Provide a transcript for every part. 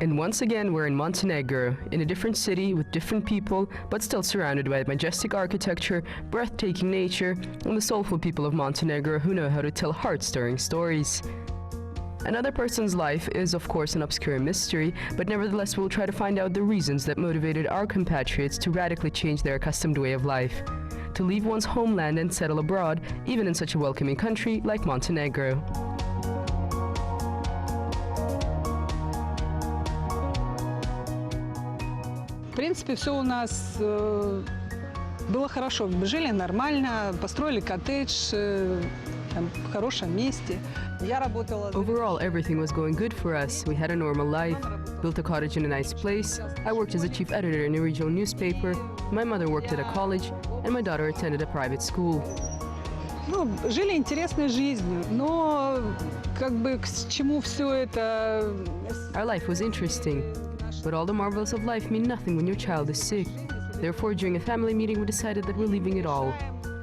And once again, we're in Montenegro, in a different city with different people, but still surrounded by majestic architecture, breathtaking nature, and the soulful people of Montenegro who know how to tell heart-stirring stories. Another person's life is, of course, an obscure mystery, but nevertheless we'll try to find out the reasons that motivated our compatriots to radically change their accustomed way of life, to leave one's homeland and settle abroad, even in such a welcoming country like Montenegro. В принципе, все у нас было хорошо. Мы жили нормально, построили коттедж в хорошем месте. Overall, everything was going good for us. We had a normal life, built a cottage in a nice place. I worked as a chief editor in a regional newspaper. My mother worked at a college, and my daughter attended a private school. Ну, жили интересной жизнью, но как бы к чему все это? Our life was interesting. But all the marvels of life mean nothing when your child is sick. Therefore, during a family meeting, we decided that we're leaving it all.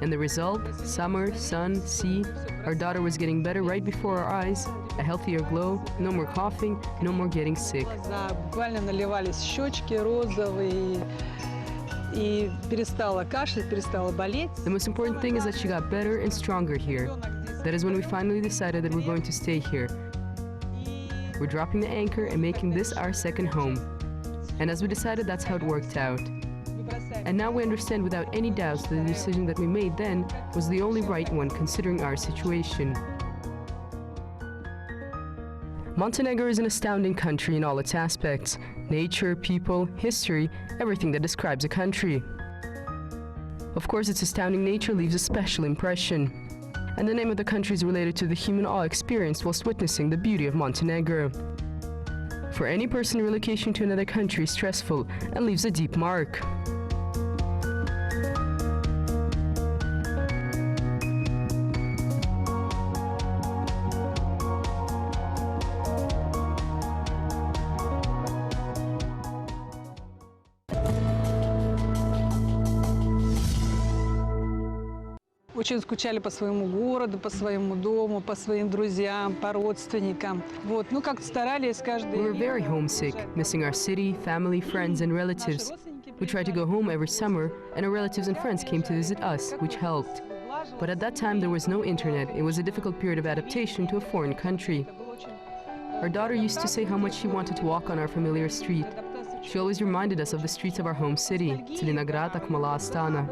And the result? Summer, sun, sea. Our daughter was getting better right before our eyes. A healthier glow, no more coughing, no more getting sick. Буквально наливались щечки розовые, и перестала кашлять, перестала болеть. The most important thing is that she got better and stronger here. That is when we finally decided that we're going to stay here. We're dropping the anchor and making this our second home. And as we decided, that's how it worked out. And now we understand without any doubts that the decision that we made then was the only right one considering our situation. Montenegro is an astounding country in all its aspects: nature, people, history, everything that describes a country. Of course, its astounding nature leaves a special impression. And the name of the country is related to the human awe experienced whilst witnessing the beauty of Montenegro. For any person, relocation to another country is stressful and leaves a deep mark. Очень скучали по своему городу, по своему дому, по своим друзьям, по родственникам. Вот, ну как старались каждый. We were very homesick, missing our city, family, friends, and relatives. We tried to go home every summer, and our relatives and friends came to visit us, which helped. But at that time, there was no internet. It was a difficult period of adaptation to a foreign country. Our daughter used to say how much she wanted to walk on our familiar street. She always reminded us of the streets of our home city, Tselinograd, Akmala, Astana.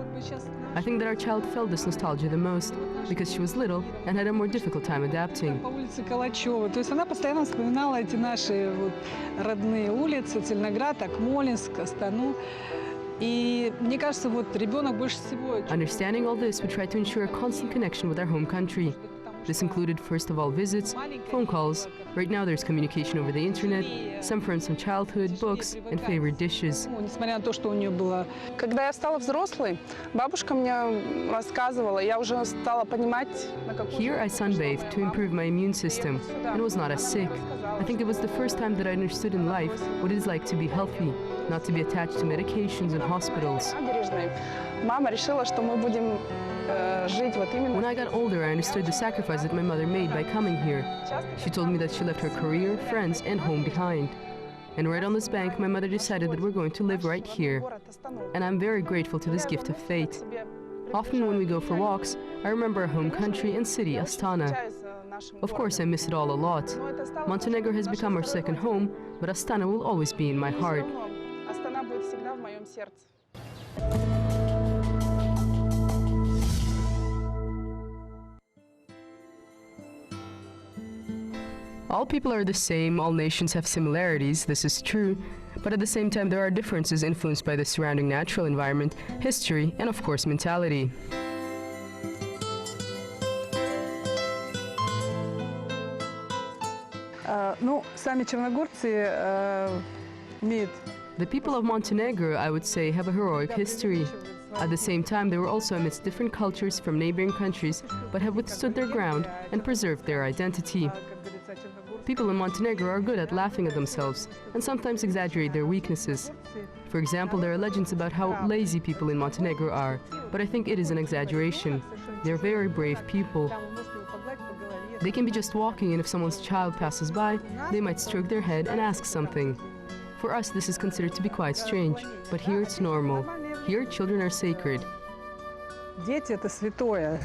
I think that our child felt this nostalgia the most because she was little and had a more difficult time adapting. По улице Калачева. То есть она постоянно вспоминала эти наши вот родные улицы: Тельноград, Акмолинск, Астану. И мне кажется, вот ребенок больше всего. Understanding all this, we tried to ensure a constant connection with our home country. This included, first of all, visits, phone calls. Right now there's communication over the internet, some friends from childhood, books, and favorite dishes. Несмотря на то, что у нее было. Когда я стала взрослой, бабушка мне рассказывала, я уже стала понимать, на какую... Here I sunbathed to improve my immune system and was not as sick. I think it was the first time that I understood in life what it is like to be healthy, not to be attached to medications and hospitals. Мама решила, что мы будем жить вот именно. When I got older, I understood the sacrifice that my mother made by coming here. She told me that she left her career, friends, and home behind. And right on this bank, my mother decided that we're going to live right here. And I'm very grateful to this gift of fate. Often when we go for walks, I remember our home country and city, Astana. Of course, I miss it all a lot. Montenegro has become our second home, but Astana will always be in my heart. Astana будет всегда в моем сердце. All people are the same, all nations have similarities, this is true, but at the same time there are differences influenced by the surrounding natural environment, history, and of course mentality. Ну, сами черногорцы имеют. The people of Montenegro, I would say, have a heroic history. At the same time, they were also amidst different cultures from neighboring countries, but have withstood their ground and preserved their identity. People in Montenegro are good at laughing at themselves and sometimes exaggerate their weaknesses. For example, there are legends about how lazy people in Montenegro are, but I think it is an exaggeration. They're very brave people. They can be just walking, and if someone's child passes by, they might stroke their head and ask something. For us, this is considered to be quite strange, but here it's normal. Here, children are sacred. Дети – это святое.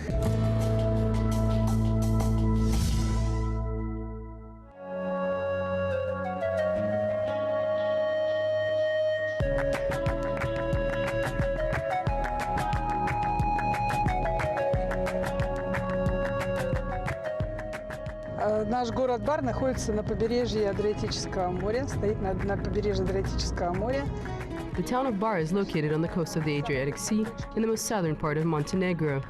Наш город Бар находится на побережье Адриатического моря, стоит на побережье Адриатического моря. The town of Bar is located on the coast of the Adriatic Sea in the most southern part of Montenegro.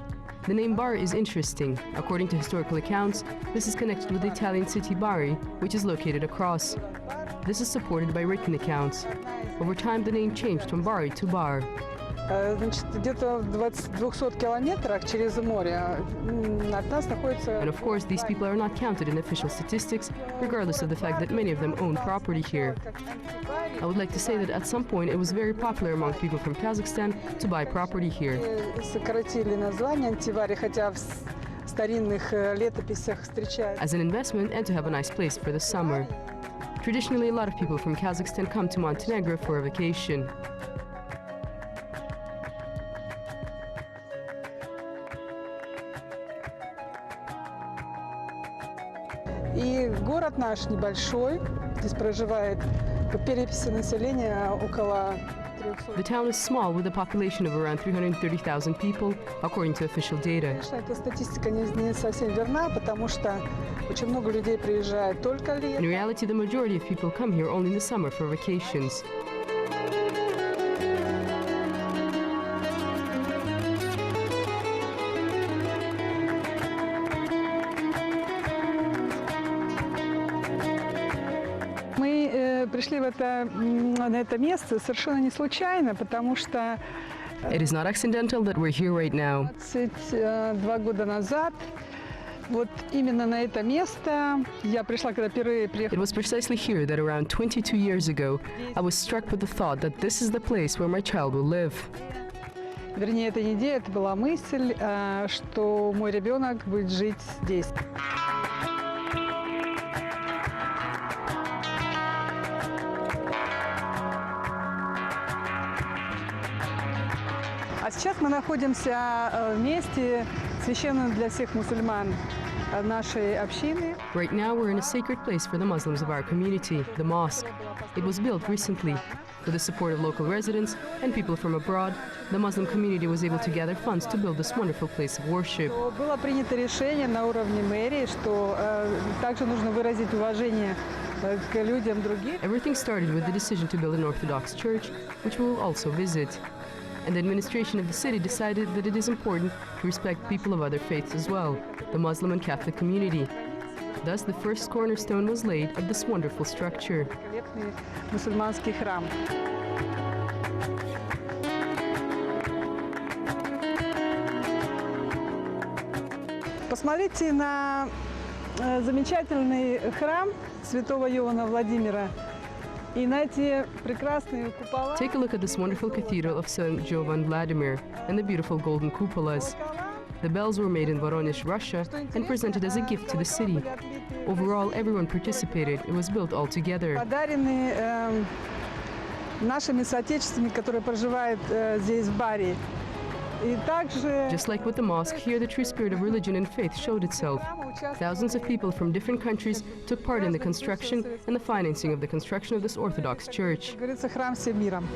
The name Bar is interesting. According to historical accounts, this is connected with the Italian city Bari, which is located across. This is supported by written accounts. Over time, the name changed from Bari to Bar. Значит, где-то в 200 километрах через море от нас находится... And of course, these people are not counted in official statistics, regardless of the fact that many of them own property here. I would like to say that at some point it was very popular among people from Kazakhstan to buy property here. Сократили название антивари, хотя в старинных летописях встречается. As an investment and to have a nice place for the summer. Traditionally, a lot of people from Kazakhstan come to Montenegro for a vacation. И город наш небольшой, здесь проживает по переписи населения около 300. The town is small with a population of around 330,000 people, according to official data. Конечно, эта статистика не совсем верна, потому что очень много людей приезжает только In летом. reality, the majority of people come here only in the summer for vacations. Мы пришли на это место совершенно не случайно, потому что It is not accidental that we're here right now. 22 года назад вот именно на это место я пришла, когда впервые It приехала. was precisely here that around 22 years ago, I was struck with the thought that this is the place where my child will live. Вернее, это не идея, это была мысль, что мой ребенок будет жить здесь. А сейчас мы находимся в месте, священном для всех мусульман нашей общины. Right now, we're in a sacred place for the Muslims of our community, the mosque. It was built recently. With the support of local residents and people from abroad, the Muslim community was able to gather funds to build this wonderful place of worship. Было принято решение на уровне мэрии, что также нужно выразить уважение к людям других. Everything started with the decision to build an Orthodox church, which we will also visit. And the administration of the city decided that it is important to respect people of other faiths as well, the Muslim and Catholic community. Thus, the first cornerstone was laid of this wonderful structure. Великолепный мусульманский храм. Посмотрите на замечательный храм святого Иоанна Владимира и на эти прекрасные купола. Take a look at this wonderful cathedral of St. Jovan Vladimir and the beautiful golden cupolas. The bells were made in Voronezh, Russia, and presented as a gift to the city. Overall, everyone participated. It was built all together. Подарены нашими соотечественниками, которые проживают здесь в Баре. И также Just like with the mosque, here the true spirit of religion and faith showed itself. Thousands of people from different countries took part in the construction and the financing of the construction of this Orthodox church. говорится, храм всем миром.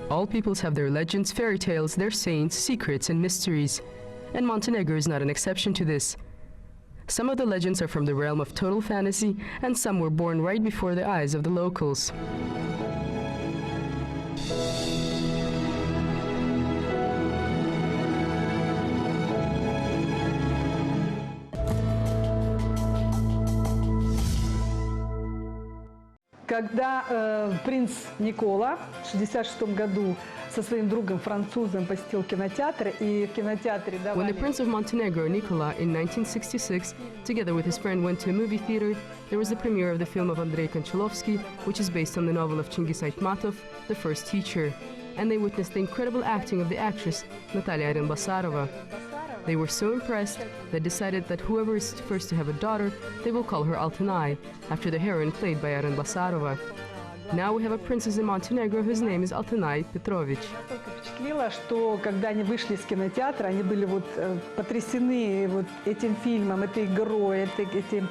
All peoples have their legends, fairy tales, their saints, secrets, and mysteries. And Montenegro is not an exception to this. Some of the legends are from the realm of total fantasy, and some were born right before the eyes of the locals. Когда принц Никола в 1966 году со своим другом французом посетил кинотеатр, и в кинотеатре When the давали... Prince of Montenegro, Nicola, in 1966, together with his friend went to a movie theater, there was the premiere of the film of Andrei Konchalovsky, which is based on the novel of Chingiz Aytmatov, The First Teacher. And they witnessed the incredible acting of the actress Natalia Arenbasarova. They were so impressed they decided that whoever is first to have a daughter, they will call her Altanai, after the heroine played by Aren Basarova. Now we have a princess in Montenegro whose name is Altanai Petrovich. Впечатлило, что когда они вышли из кинотеатра, они были вот потрясены вот этим фильмом, этой игрой, этим.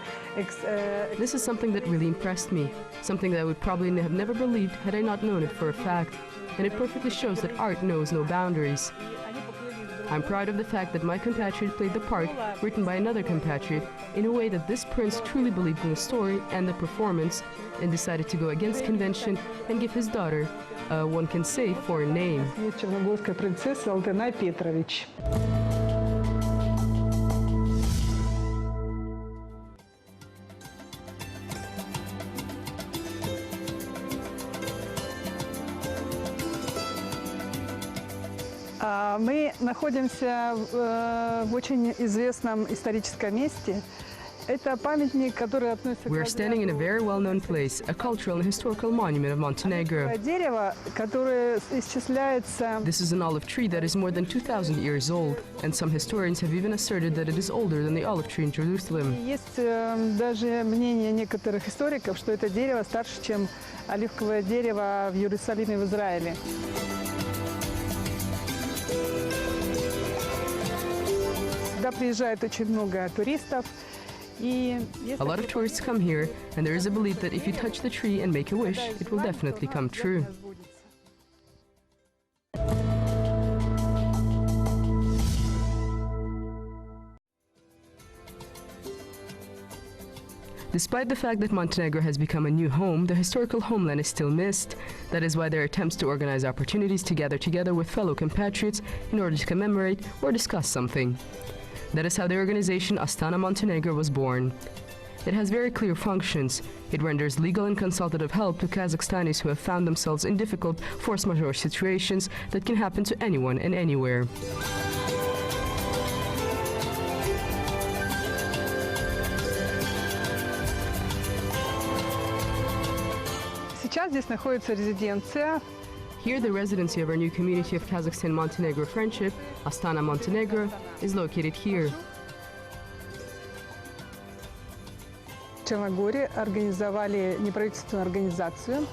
This is something that really impressed me, something that I would probably have never believed had I not known it for a fact, and it perfectly shows that art knows no boundaries. I'm proud of the fact that my compatriot played the part written by another compatriot in a way that this prince truly believed in the story and the performance and decided to go against convention and give his daughter, one can say, foreign name. Черногорская принцесса Алтынай Петрович. Мы находимся в очень известном историческом месте. Это памятник, который относится к We are standing in a very well-known place, a cultural and historical monument of Montenegro. дерево, которое исчисляется. This is an olive tree that is more than 2,000 years old, and some historians have even asserted that it is older than the olive tree in Jerusalem. Есть даже мнение некоторых историков, что это дерево старше, чем оливковое дерево в Иерусалиме в Израиле. Сюда приезжает очень много туристов. A lot of tourists come here, and there is a belief that if you touch the tree and make a wish, it will definitely come true. Despite the fact that Montenegro has become a new home, the historical homeland is still missed. That is why there are attempts to organize opportunities to gather together with fellow compatriots in order to commemorate or discuss something. That is how the organization Astana Montenegro was born. It has very clear functions. It renders legal and consultative help to Kazakhstanis who have found themselves in difficult force majeure situations that can happen to anyone and anywhere. Сейчас здесь находится резиденция. Here, the residency of our new community of Kazakhstan-Montenegro friendship, Astana Montenegro, is located here. В Черногории организовали неправительственную организацию,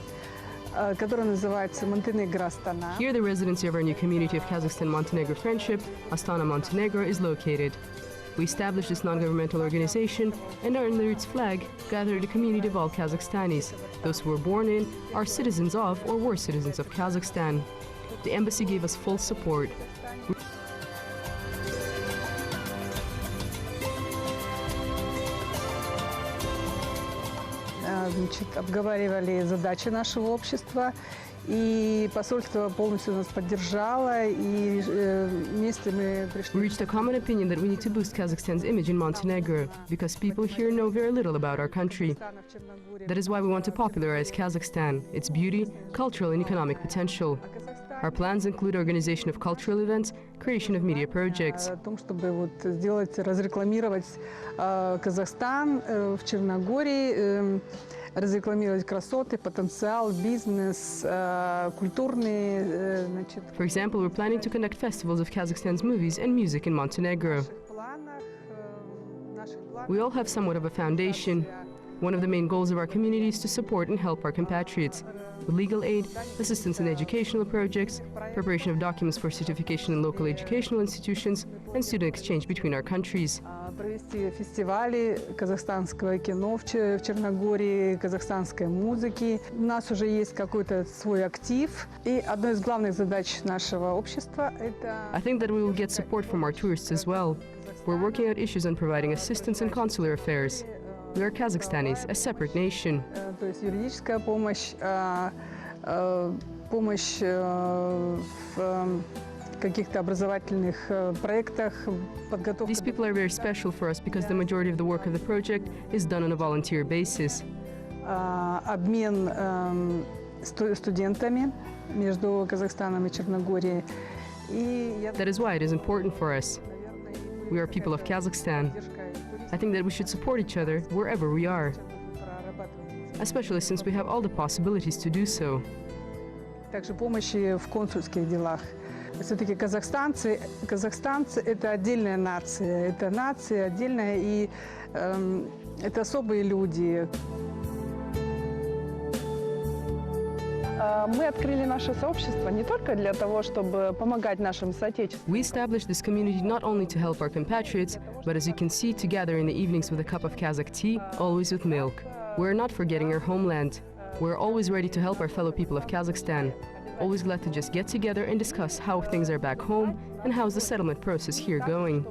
которая называется Монтенегро Астана. Here, the residency of our new community of Kazakhstan-Montenegro friendship, Astana Montenegro, is located. We established this non-governmental organization and under its flag gathered a community of all Kazakhstanis. Those who were born in, are citizens of, or were citizens of Kazakhstan. The embassy gave us full support. Обговаривали задачи нашего общества, и посольство полностью нас поддержало, и вместе мы пришли. We reached a common opinion that we need to boost Kazakhstan's image in Montenegro, because people here know very little about our country. That is why we want to popularize Kazakhstan, its beauty, cultural and economic potential. Our plans include organization of cultural events, creation of media projects. О том, чтобы вот сделать, разрекламировать Казахстан в Черногории, разрекламировать красоты, потенциал, бизнес, культурные, значит. For example, we're planning to conduct festivals of Kazakhstan's movies and music in Montenegro. We all have somewhat of a foundation. One of the main goals of our community is to support and help our compatriots with legal aid, assistance in educational projects, preparation of documents for certification in local educational institutions, and student exchange between our countries. Провести фестивали казахстанского кино в Черногории, казахстанской музыки. У нас уже есть какой-то свой актив, и одной из главных задач нашего общества это. I think that we will get support from our tourists as well. We're working out issues on providing assistance in consular affairs. We are Kazakhstanis, a separate nation. То есть юридическая помощь, помощь в каких-то образовательных проектах, подготовка. These people are very special for us because the majority of the work of the project is done on a volunteer basis. Обмен студентами между Казахстаном и Черногорией. That is why it is important for us. We are people of Kazakhstan. I think that we should support each other wherever we are, especially since we have all the possibilities to do so. Также помощи в консульских делах. Все-таки казахстанцы это отдельная нация, это нация отдельная, и это особые люди. Мы открыли наше сообщество не только для того, чтобы помогать нашим соотечественникам. We established this community not only to help our compatriots, but as you can see, to gather in the evenings with a cup of Kazakh tea, always with milk. We're not forgetting our homeland. We're always ready to help our fellow people of Kazakhstan. Always glad to just get together and discuss how things are back home and how's the settlement process here going.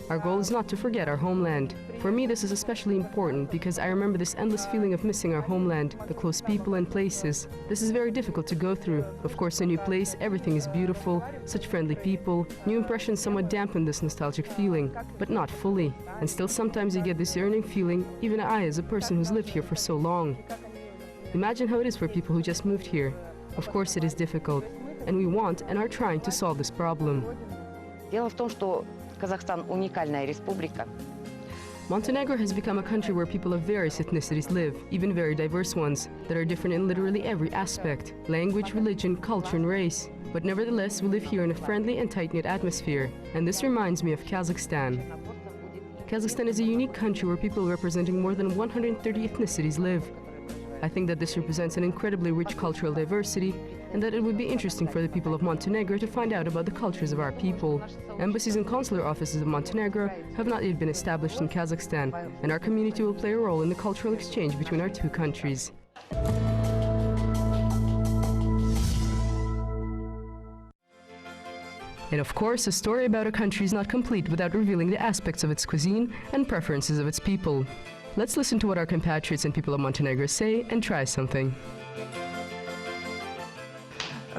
Our goal is not to forget our homeland. For me, this is especially important because I remember this endless feeling of missing our homeland, the close people and places. This is very difficult to go through. Of course, a new place, everything is beautiful, such friendly people. New impressions somewhat dampen this nostalgic feeling, but not fully. And still sometimes you get this yearning feeling, even I as a person who's lived here for so long. Imagine how it is for people who just moved here. Of course, it is difficult, and we want and are trying to solve this problem. Дело в том, что Казахстан уникальная республика. Montenegro has become a country where people of various ethnicities live, even very diverse ones, that are different in literally every aspect: language, religion, culture, and race. But nevertheless, we live here in a friendly and tight-knit atmosphere, and this reminds me of Kazakhstan. Kazakhstan is a unique country where people representing more than 130 ethnicities live. I think that this represents an incredibly rich cultural diversity, and that it would be interesting for the people of Montenegro to find out about the cultures of our people. Embassies and consular offices of Montenegro have not yet been established in Kazakhstan, and our community will play a role in the cultural exchange between our two countries. And of course, a story about a country is not complete without revealing the aspects of its cuisine and preferences of its people. Let's listen to what our compatriots and people of Montenegro say and try something.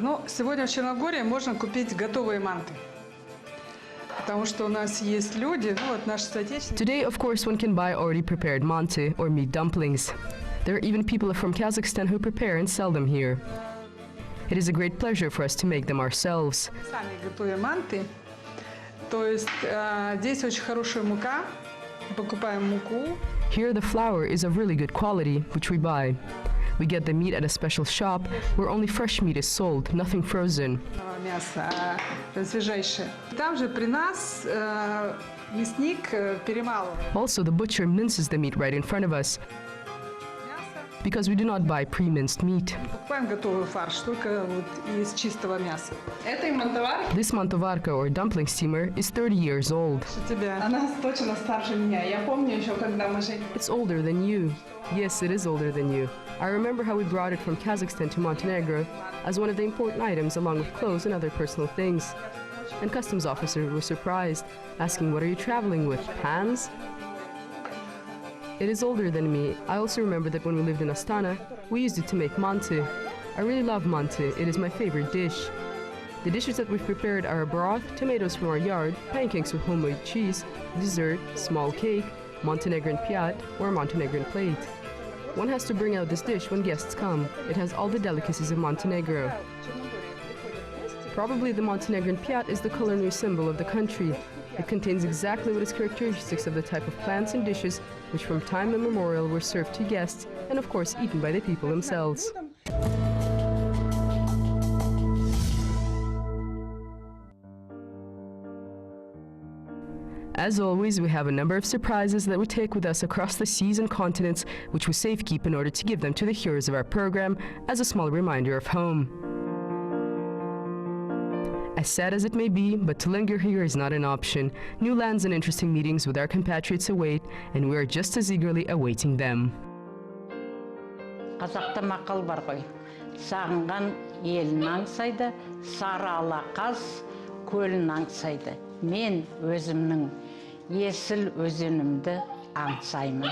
Ну, сегодня в Черногории можно купить готовые манты, потому что у нас есть люди, ну вот наши соотечественники. Today, of course, one can buy already prepared mante or meat dumplings. There are even people from Kazakhstan who prepare and sell them here. It is a great pleasure for us to make them ourselves. Сами готовим манты, то есть здесь очень хорошая мука, покупаем муку. Here the flour is of really good quality, which we buy. We get the meat at a special shop where only fresh meat is sold, nothing frozen. Мясо свежайшее. Там же при нас мясник перемалывает. Also, the butcher minces the meat right in front of us, because we do not buy pre-minced meat. Покупаем готовый фарш, только вот из чистого мяса. Этой мантоварки This mantovarka or dumpling steamer is 30 years old. Что тебя? она точно старше меня. Я помню еще, когда мы жили. It's older than you. Yes, it is older than you. I remember how we brought it from Kazakhstan to Montenegro as one of the important items along with clothes and other personal things. And customs officers were surprised, asking, "What are you traveling with, pans?" It is older than me. I also remember that when we lived in Astana, we used it to make mante. I really love mante. It is my favorite dish. The dishes that we've prepared are a broth, tomatoes from our yard, pancakes with homemade cheese, dessert, small cake, Montenegrin piat, or Montenegrin plate. One has to bring out this dish when guests come. It has all the delicacies of Montenegro. Probably the Montenegrin piat is the culinary symbol of the country. It contains exactly what is characteristics of the type of plants and dishes which from time immemorial were served to guests and of course eaten by the people themselves. As always, we have a number of surprises that we take with us across the seas and continents, which we safekeep in order to give them to the heroes of our program as a small reminder of home. As sad as it may be, but to linger here is not an option. New lands and interesting meetings with our compatriots await, and we are just as eagerly awaiting them. Қазақта мақал бар ғой. Сағынған елін аңсайды, сары ала қаз көлін аңсайды. Мен өзімнің есіл өзенімді аңсаймын.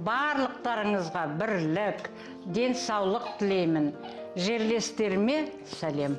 Барлықтарыңызға бірлік, денсаулық тілеймін. Жерлестеріме сәлем.